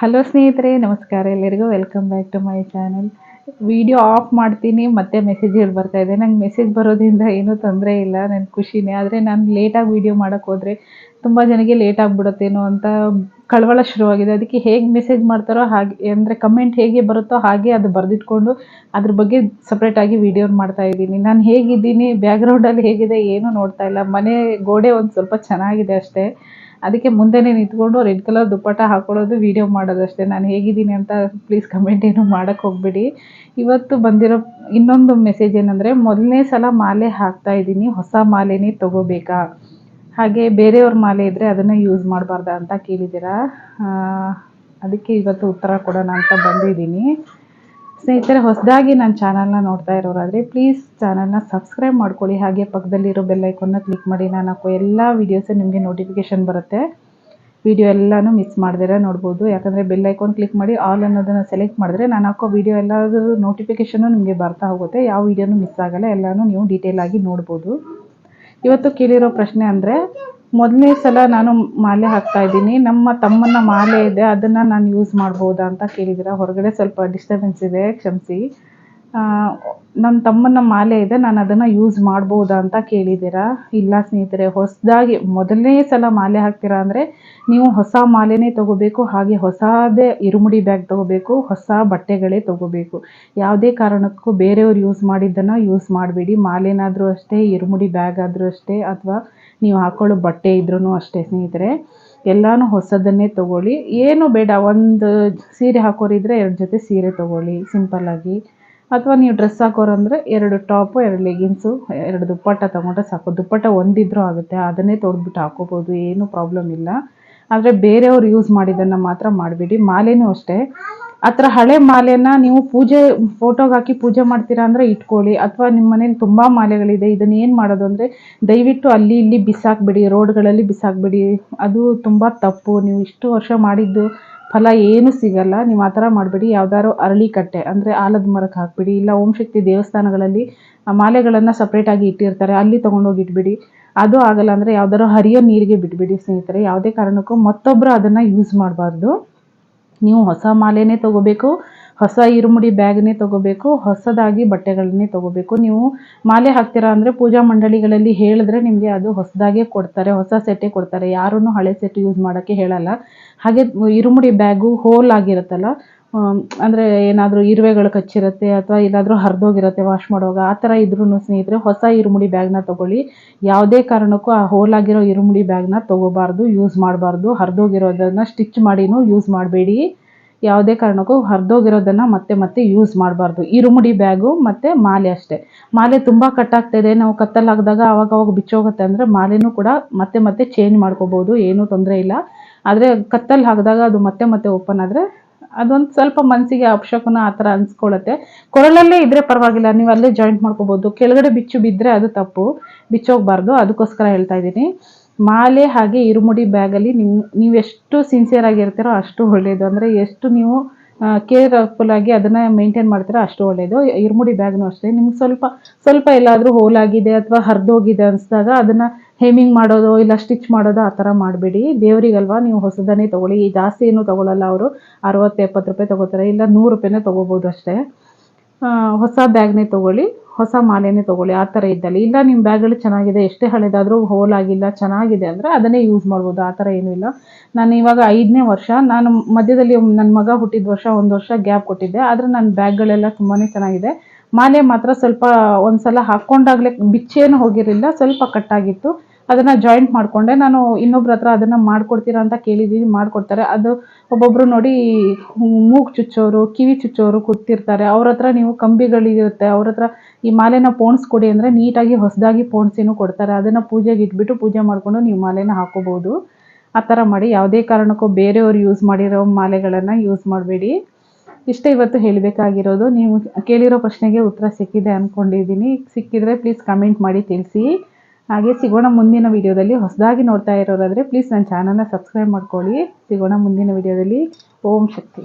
Hello ಸ್ನೇಹಿತರೆ, ನಮಸ್ಕಾರ. ಎಲ್ಲರಿಗೂ welcome back to my channel. Video off ಮಾಡ್ತೀನಿ, ಮತ್ತೆ ಮೆಸೇಜ್ಗಳು ಬರ್ತಾ ಇದೆ. ನಂಗೆ ಮೆಸೇಜ್ ಬರೋದ್ರಿಂದ ಏನೂ ತೊಂದರೆ ಇಲ್ಲ, ನನ್ನ ಖುಷಿನೇ. ಆದರೆ ನಾನು ಲೇಟಾಗಿ ವಿಡಿಯೋ ಮಾಡೋಕ್ಕೆ ಹೋದರೆ ತುಂಬ ಜನಕ್ಕೆ ಲೇಟ್ ಆಗಿಬಿಡುತ್ತೇನೋ ಅಂತ ಕಳವಳ ಶುರುವಾಗಿದೆ. ಅದಕ್ಕೆ ಹೇಗೆ ಮೆಸೇಜ್ ಮಾಡ್ತಾರೋ ಹಾಗೆ, ಅಂದರೆ ಕಮೆಂಟ್ ಹೇಗೆ ಬರುತ್ತೋ ಹಾಗೆ ಅದು ಬರೆದಿಟ್ಕೊಂಡು ಅದ್ರ ಬಗ್ಗೆ ಸಪ್ರೇಟಾಗಿ ವಿಡಿಯೋ ಮಾಡ್ತಾ ಇದ್ದೀನಿ. ನಾನು ಹೇಗಿದ್ದೀನಿ, ಬ್ಯಾಕ್ಗ್ರೌಂಡಲ್ಲಿ ಹೇಗಿದೆ ಏನೂ ನೋಡ್ತಾ ಇಲ್ಲ. ಮನೆ ಗೋಡೆ ಒಂದು ಸ್ವಲ್ಪ ಚೆನ್ನಾಗಿದೆ ಅಷ್ಟೇ. ಅದಕ್ಕೆ ಮುಂದೆನೇ ನಿಂತ್ಕೊಂಡು ರೆಡ್ ಕಲರ್ ದುಪ್ಪಟ್ಟ ಹಾಕೊಳ್ಳೋದು, ವಿಡಿಯೋ ಮಾಡೋದಷ್ಟೇ. ನಾನು ಹೇಗಿದ್ದೀನಿ ಅಂತ ಪ್ಲೀಸ್ ಕಮೆಂಟ್ ಏನು ಮಾಡೋಕ್ಕೆ ಹೋಗಬೇಡಿ. ಇವತ್ತು ಬಂದಿರೋ ಇನ್ನೊಂದು ಮೆಸೇಜ್ ಏನಂದರೆ, ಮೊದಲನೇ ಸಲ ಮಾಲೆ ಹಾಕ್ತಾ ಇದ್ದೀನಿ, ಹೊಸ ಮಾಲೆನೇ ತೊಗೋಬೇಕಾ, ಹಾಗೆ ಬೇರೆಯವ್ರ ಮಾಲೆ ಇದ್ದರೆ ಅದನ್ನು ಯೂಸ್ ಮಾಡಬಾರ್ದಾ ಅಂತ ಕೇಳಿದ್ದೀರಾ. ಅದಕ್ಕೆ ಇವತ್ತು ಉತ್ತರ ಕೊಡೋಣ ಅಂತ ಬಂದಿದ್ದೀನಿ. ಸ್ನೇಹಿತರೆ, ಹೊಸದಾಗಿ ನನ್ನ ಚಾನಲ್ನ ನೋಡ್ತಾ ಇರೋರಾದರೆ ಪ್ಲೀಸ್ ಚಾನಲ್ನ ಸಬ್ಸ್ಕ್ರೈಬ್ ಮಾಡ್ಕೊಳ್ಳಿ. ಹಾಗೆ ಪಕ್ಕದಲ್ಲಿರೋ ಬೆಲ್ ಐಕಾನ್ನ ಕ್ಲಿಕ್ ಮಾಡಿ. ನಾನು ಹಾಕೋ ಎಲ್ಲ ವೀಡಿಯೋಸು ನಿಮಗೆ ನೋಟಿಫಿಕೇಷನ್ ಬರುತ್ತೆ. ವಿಡಿಯೋ ಎಲ್ಲನೂ ಮಿಸ್ ಮಾಡ್ದಿರ ನೋಡ್ಬೋದು. ಯಾಕಂದರೆ ಬೆಲ್ ಐಕಾನ್ ಕ್ಲಿಕ್ ಮಾಡಿ ಆಲ್ ಅನ್ನೋದನ್ನು ಸೆಲೆಕ್ಟ್ ಮಾಡಿದ್ರೆ ನಾನು ಹಾಕೋ ವಿಡಿಯೋ ಎಲ್ಲಾದರೂ ನೋಟಿಫಿಕೇಷನು ನಿಮಗೆ ಬರ್ತಾ ಹೋಗುತ್ತೆ. ಯಾವ ವೀಡಿಯೋನೂ ಮಿಸ್ ಆಗಲ್ಲ, ಎಲ್ಲನೂ ನೀವು ಡೀಟೇಲಾಗಿ ನೋಡ್ಬೋದು. ಇವತ್ತು ಕೇಳಿರೋ ಪ್ರಶ್ನೆ ಅಂದರೆ, ಮೊದಲನೇ ಸಲ ನಾನು ಮಾಲೆ ಹಾಕ್ತಾ ಇದ್ದೀನಿ, ನಮ್ಮ ತಮ್ಮನ ಮಾಲೆ ಇದೆ, ಅದನ್ನು ನಾನು ಯೂಸ್ ಮಾಡ್ಬೋದಾ ಅಂತ ಕೇಳಿದ್ದೀರಾ. ಹೊರಗಡೆ ಸ್ವಲ್ಪ ಡಿಸ್ಟರ್ಬೆನ್ಸ್ ಇದೆ, ಕ್ಷಮಿಸಿ. ನನ್ನ ತಮ್ಮನ ಮಾಲೆ ಇದೆ, ನಾನು ಅದನ್ನು ಯೂಸ್ ಮಾಡ್ಬೋದಾ ಅಂತ ಕೇಳಿದ್ದೀರಾ. ಇಲ್ಲ ಸ್ನೇಹಿತರೆ, ಹೊಸದಾಗಿ ಮೊದಲನೇ ಸಲ ಮಾಲೆ ಹಾಕ್ತೀರಾ ಅಂದರೆ ನೀವು ಹೊಸ ಮಾಲೆನೇ ತೊಗೋಬೇಕು. ಹಾಗೆ ಹೊಸದೇ ಇರುಮುಡಿ ಬ್ಯಾಗ್ ತೊಗೋಬೇಕು, ಹೊಸ ಬಟ್ಟೆಗಳೇ ತೊಗೋಬೇಕು. ಯಾವುದೇ ಕಾರಣಕ್ಕೂ ಬೇರೆಯವ್ರು ಯೂಸ್ ಮಾಡಿದ್ದನ್ನು ಯೂಸ್ ಮಾಡಬೇಡಿ. ಮಾಲೆನಾದರೂ ಅಷ್ಟೇ, ಇರುಮುಡಿ ಬ್ಯಾಗ್ ಆದರೂ ಅಷ್ಟೇ, ಅಥವಾ ನೀವು ಹಾಕೊಳ್ಳೋ ಬಟ್ಟೆ ಇದ್ರೂ ಅಷ್ಟೇ ಸ್ನೇಹಿತರೆ. ಎಲ್ಲನೂ ಹೊಸದನ್ನೇ ತೊಗೊಳ್ಳಿ. ಏನು ಬೇಡ, ಒಂದು ಸೀರೆ ಹಾಕೋರಿದ್ರೆ 2 ಜೊತೆ ಸೀರೆ ತೊಗೊಳ್ಳಿ ಸಿಂಪಲ್ಲಾಗಿ. ಅಥವಾ ನೀವು ಡ್ರೆಸ್ ಹಾಕೋರಂದರೆ 2 ಟಾಪು, 2 ಲೆಗಿನ್ಸು, 2 ದುಪ್ಪಟ್ಟ ತೊಗೊಂಡ್ರೆ ಸಾಕು. ದುಪ್ಪಟ್ಟ ಒಂದಿದ್ರೂ ಆಗುತ್ತೆ, ಅದನ್ನೇ ತೊಳೆದ್ಬಿಟ್ಟು ಹಾಕೋಬೋದು, ಏನೂ ಪ್ರಾಬ್ಲಮ್ ಇಲ್ಲ. ಆದರೆ ಬೇರೆಯವ್ರು ಯೂಸ್ ಮಾಡಿದ್ದನ್ನು ಮಾತ್ರ ಮಾಡಬೇಡಿ. ಮಾಲೆನೂ ಅಷ್ಟೇ, ಆ ಥರ ಹಳೆ ಮಾಲೆನ ನೀವು ಫೋಟೋಗೆ ಹಾಕಿ ಪೂಜೆ ಮಾಡ್ತೀರಾ ಅಂದರೆ ಇಟ್ಕೊಳ್ಳಿ. ಅಥವಾ ನಿಮ್ಮ ಮನೇಲಿ ತುಂಬ ಮಾಲೆಗಳಿದೆ, ಇದನ್ನು ಏನು ಮಾಡೋದು ಅಂದರೆ ದಯವಿಟ್ಟು ಅಲ್ಲಿ ಇಲ್ಲಿ ಬಿಸಾಕಬೇಡಿ, ರೋಡ್ಗಳಲ್ಲಿ ಬಿಸಾಕಬೇಡಿ. ಅದು ತುಂಬ ತಪ್ಪು. ನೀವು ಇಷ್ಟು ವರ್ಷ ಮಾಡಿದ್ದು ಫಲ ಏನೂ ಸಿಗಲ್ಲ. ನೀವು ಆ ಥರ ಮಾಡಬೇಡಿ. ಯಾವ್ದಾದ್ರು ಅರಳಿಕಟ್ಟೆ ಅಂದರೆ ಆಲದ ಮರಕ್ಕೆ ಹಾಕ್ಬಿಡಿ. ಇಲ್ಲ ಓಂ ಶಕ್ತಿ ದೇವಸ್ಥಾನಗಳಲ್ಲಿ ಆ ಮಾಲೆಗಳನ್ನು ಸಪ್ರೇಟಾಗಿ ಇಟ್ಟಿರ್ತಾರೆ, ಅಲ್ಲಿ ತೊಗೊಂಡೋಗಿ ಇಟ್ಬಿಡಿ. ಅದು ಆಗಲ್ಲ ಅಂದರೆ ಯಾವ್ದಾದ್ರು ಹರಿಯೋ ನೀರಿಗೆ ಬಿಟ್ಬಿಡಿ ಸ್ನೇಹಿತರೆ. ಯಾವುದೇ ಕಾರಣಕ್ಕೂ ಮತ್ತೊಬ್ಬರು ಅದನ್ನು ಯೂಸ್ ಮಾಡಬಾರ್ದು. ನೀವು ಹೊಸ ಮಾಲೆನೇ ತೊಗೋಬೇಕು, ಹೊಸ ಇರುಮುಡಿ ಬ್ಯಾಗ್ನೇ ತೊಗೋಬೇಕು, ಹೊಸದಾಗಿ ಬಟ್ಟೆಗಳನ್ನೇ ತೊಗೋಬೇಕು. ನೀವು ಮಾಲೆ ಹಾಕ್ತೀರಾ ಅಂದರೆ ಪೂಜಾ ಮಂಡಳಿಗಳಲ್ಲಿ ಹೇಳಿದ್ರೆ ನಿಮಗೆ ಅದು ಹೊಸದಾಗೇ ಕೊಡ್ತಾರೆ, ಹೊಸ ಸೆಟ್ಟೇ ಕೊಡ್ತಾರೆ. ಯಾರೂ ಹಳೆ ಸೆಟ್ ಯೂಸ್ ಮಾಡೋಕ್ಕೆ ಹೇಳಲ್ಲ. ಹಾಗೆ ಇರುಮುಡಿ ಬ್ಯಾಗು ಹೋಲ್ ಆಗಿರುತ್ತಲ್ಲ, ಅಂದರೆ ಏನಾದರೂ ಇರುವೆಗಳು ಕಚ್ಚಿರುತ್ತೆ ಅಥವಾ ಎಲ್ಲಾದರೂ ಹರಿದೋಗಿರುತ್ತೆ ವಾಶ್ ಮಾಡುವಾಗ, ಆ ಥರ ಇದ್ರೂ ಸ್ನೇಹಿತರೆ ಹೊಸ ಇರುಮುಡಿ ಬ್ಯಾಗ್ನ ತೊಗೊಳ್ಳಿ. ಯಾವುದೇ ಕಾರಣಕ್ಕೂ ಆ ಹೋಲಾಗಿರೋ ಇರುಮುಡಿ ಬ್ಯಾಗ್ನ ತೊಗೋಬಾರ್ದು, ಯೂಸ್ ಮಾಡಬಾರ್ದು. ಹರಿದೋಗಿರೋದನ್ನು ಸ್ಟಿಚ್ ಮಾಡಿನೂ ಯೂಸ್ ಮಾಡಬೇಡಿ. ಯಾವುದೇ ಕಾರಣಕ್ಕೂ ಹರಿದೋಗಿರೋದನ್ನು ಮತ್ತೆ ಮತ್ತೆ ಯೂಸ್ ಮಾಡಬಾರ್ದು. ಇರುಮುಡಿ ಬ್ಯಾಗು ಮತ್ತು ಮಾಲೆ ಅಷ್ಟೇ. ಮಾಲೆ ತುಂಬ ಕಟ್ಟಾಗ್ತಾಯಿದೆ, ನಾವು ಕತ್ತಲ್ಲಿ ಹಾಕಿದಾಗ ಆವಾಗವಾಗ ಬಿಚ್ಚೋಗುತ್ತೆ ಅಂದರೆ ಮಾಲೆನೂ ಕೂಡ ಮತ್ತೆ ಮತ್ತೆ ಚೇಂಜ್ ಮಾಡ್ಕೋಬೋದು, ಏನೂ ತೊಂದರೆ ಇಲ್ಲ. ಆದರೆ ಕತ್ತಲ್ಲಿ ಹಾಕಿದಾಗ ಅದು ಮತ್ತೆ ಮತ್ತೆ ಓಪನ್ ಆದರೆ ಅದೊಂದು ಸ್ವಲ್ಪ ಮನಸ್ಸಿಗೆ ಅಪಶಕುನ ಆ ಥರ ಅನಿಸ್ಕೊಳ್ಳುತ್ತೆ. ಕೊರಳಲ್ಲೇ ಇದ್ದರೆ ಪರವಾಗಿಲ್ಲ, ನೀವು ಅಲ್ಲೇ ಜಾಯಿಂಟ್ ಮಾಡ್ಕೋಬೋದು. ಕೆಳಗಡೆ ಬಿಚ್ಚು ಬಿದ್ದರೆ ಅದು ತಪ್ಪು, ಬಿಚ್ಚೋಗಬಾರ್ದು. ಅದಕ್ಕೋಸ್ಕರ ಹೇಳ್ತಾ ಇದ್ದೀನಿ. ಮಾಲೆ ಹಾಗೆ ಇರುಮುಡಿ ಬ್ಯಾಗಲ್ಲಿ ನೀವೆಷ್ಟು ಸಿನ್ಸಿಯರ್ ಆಗಿರ್ತೀರೋ ಅಷ್ಟು ಒಳ್ಳೆಯದು. ಅಂದರೆ ಎಷ್ಟು ನೀವು ಕೇರ್ಫುಲ್ಲಾಗಿ ಅದನ್ನು ಮೇಂಟೈನ್ ಮಾಡ್ತೀರೋ ಅಷ್ಟು ಒಳ್ಳೆಯದು. ಇರುಮುಡಿ ಬ್ಯಾಗ್ನೂ ಅಷ್ಟೇ. ನಿಮ್ಗೆ ಸ್ವಲ್ಪ ಎಲ್ಲಾದರೂ ಹೋಲಾಗಿದೆ ಅಥವಾ ಹರಿದೋಗಿದೆ ಅನಿಸಿದಾಗ ಅದನ್ನು ಹೇಮಿಂಗ್ ಮಾಡೋದು ಇಲ್ಲ ಸ್ಟಿಚ್ ಮಾಡೋದು ಆ ಥರ ಮಾಡಬೇಡಿ. ದೇವರಿಗಲ್ವಾ, ನೀವು ಹೊಸದನ್ನೇ ತೊಗೊಳ್ಳಿ. ಜಾಸ್ತಿ ಏನೂ ತೊಗೊಳ್ಳಲ್ಲ ಅವರು, 60-70 ರೂಪಾಯಿ ತೊಗೋತಾರೆ, ಇಲ್ಲ 100 ರೂಪಾಯಿನೇ ತೊಗೋಬೋದು ಅಷ್ಟೇ. ಹೊಸ ಬ್ಯಾಗ್ನೇ ತೊಗೊಳ್ಳಿ, ಹೊಸ ಮಾಲೆನೇ ತೊಗೊಳ್ಳಿ. ಆ ಥರ ಇದ್ದಲ್ಲಿ ಇಲ್ಲ, ನಿಮ್ಮ ಬ್ಯಾಗ್ಗಳು ಚೆನ್ನಾಗಿದೆ, ಎಷ್ಟೇ ಹಳೆದಾದರೂ ಹೋಲಾಗಿಲ್ಲ, ಚೆನ್ನಾಗಿದೆ ಅಂದರೆ ಅದನ್ನೇ ಯೂಸ್ ಮಾಡ್ಬೋದು. ಆ ಥರ ಏನೂ ಇಲ್ಲ. ನಾನು ಇವಾಗ 5ನೇ ವರ್ಷ, ನಾನು ಮಧ್ಯದಲ್ಲಿ ನನ್ನ ಮಗ ಹುಟ್ಟಿದ ವರ್ಷ 1 ವರ್ಷ ಗ್ಯಾಪ್ ಕೊಟ್ಟಿದ್ದೆ. ಆದರೆ ನನ್ನ ಬ್ಯಾಗ್ಗಳೆಲ್ಲ ತುಂಬಾ ಚೆನ್ನಾಗಿದೆ. ಮಾಲೆ ಮಾತ್ರ ಸ್ವಲ್ಪ ಒಂದು ಸಲ ಹಾಕ್ಕೊಂಡಾಗಲೇ ಬಿಚ್ಚೇನು ಹೋಗಿರಲಿಲ್ಲ, ಸ್ವಲ್ಪ ಕಟ್ಟಾಗಿತ್ತು. ಅದನ್ನು ಜಾಯಿಂಟ್ ಮಾಡಿಕೊಂಡೆ. ನಾನು ಇನ್ನೊಬ್ರ ಹತ್ರ ಅದನ್ನು ಮಾಡಿಕೊಡ್ತೀರಾ ಅಂತ ಕೇಳಿದ್ದೀನಿ, ಮಾಡಿಕೊಡ್ತಾರೆ. ಅದು ಒಬ್ಬೊಬ್ಬರು ನೋಡಿ ಮೂಗು ಚುಚ್ಚೋರು, ಕಿವಿ ಚುಚ್ಚೋರು ಕೂತಿರ್ತಾರೆ. ಅವ್ರ ಹತ್ರ ನೀವು ಕಂಬಿಗಳಿರುತ್ತೆ, ಅವ್ರ ಹತ್ರ ಈ ಮಾಲೆನ ಪೋಣಿಸ್ಕೊಡಿ ಅಂದರೆ ನೀಟಾಗಿ ಹೊಸದಾಗಿ ಪೋಣಿಸಿನೂ ಕೊಡ್ತಾರೆ. ಅದನ್ನು ಪೂಜೆಗೆ ಇಟ್ಬಿಟ್ಟು ಪೂಜೆ ಮಾಡಿಕೊಂಡು ನೀವು ಮಾಲೆನ ಹಾಕೋಬೋದು. ಆ ಥರ ಮಾಡಿ. ಯಾವುದೇ ಕಾರಣಕ್ಕೂ ಬೇರೆಯವ್ರು ಯೂಸ್ ಮಾಡಿರೋ ಮಾಲೆಗಳನ್ನು ಯೂಸ್ ಮಾಡಬೇಡಿ. ಇಷ್ಟೇ ಇವತ್ತು ಹೇಳಬೇಕಾಗಿರೋದು. ನೀವು ಕೇಳಿರೋ ಪ್ರಶ್ನೆಗೆ ಉತ್ತರ ಸಿಕ್ಕಿದೆ ಅಂದ್ಕೊಂಡಿದ್ದೀನಿ. ಸಿಕ್ಕಿದರೆ ಪ್ಲೀಸ್ ಕಮೆಂಟ್ ಮಾಡಿ ತಿಳಿಸಿ. ಹಾಗೆ ಸಿಗೋಣ ಮುಂದಿನ ವೀಡಿಯೋದಲ್ಲಿ. ಹೊಸದಾಗಿ ನೋಡ್ತಾ ಇರೋರಾದರೆ ಪ್ಲೀಸ್ ನನ್ನ ಚಾನಲ್ನ ಸಬ್ಸ್ಕ್ರೈಬ್ ಮಾಡ್ಕೊಳ್ಳಿ. ಸಿಗೋಣ ಮುಂದಿನ ವೀಡಿಯೋದಲ್ಲಿ. ಓಂ ಶಕ್ತಿ.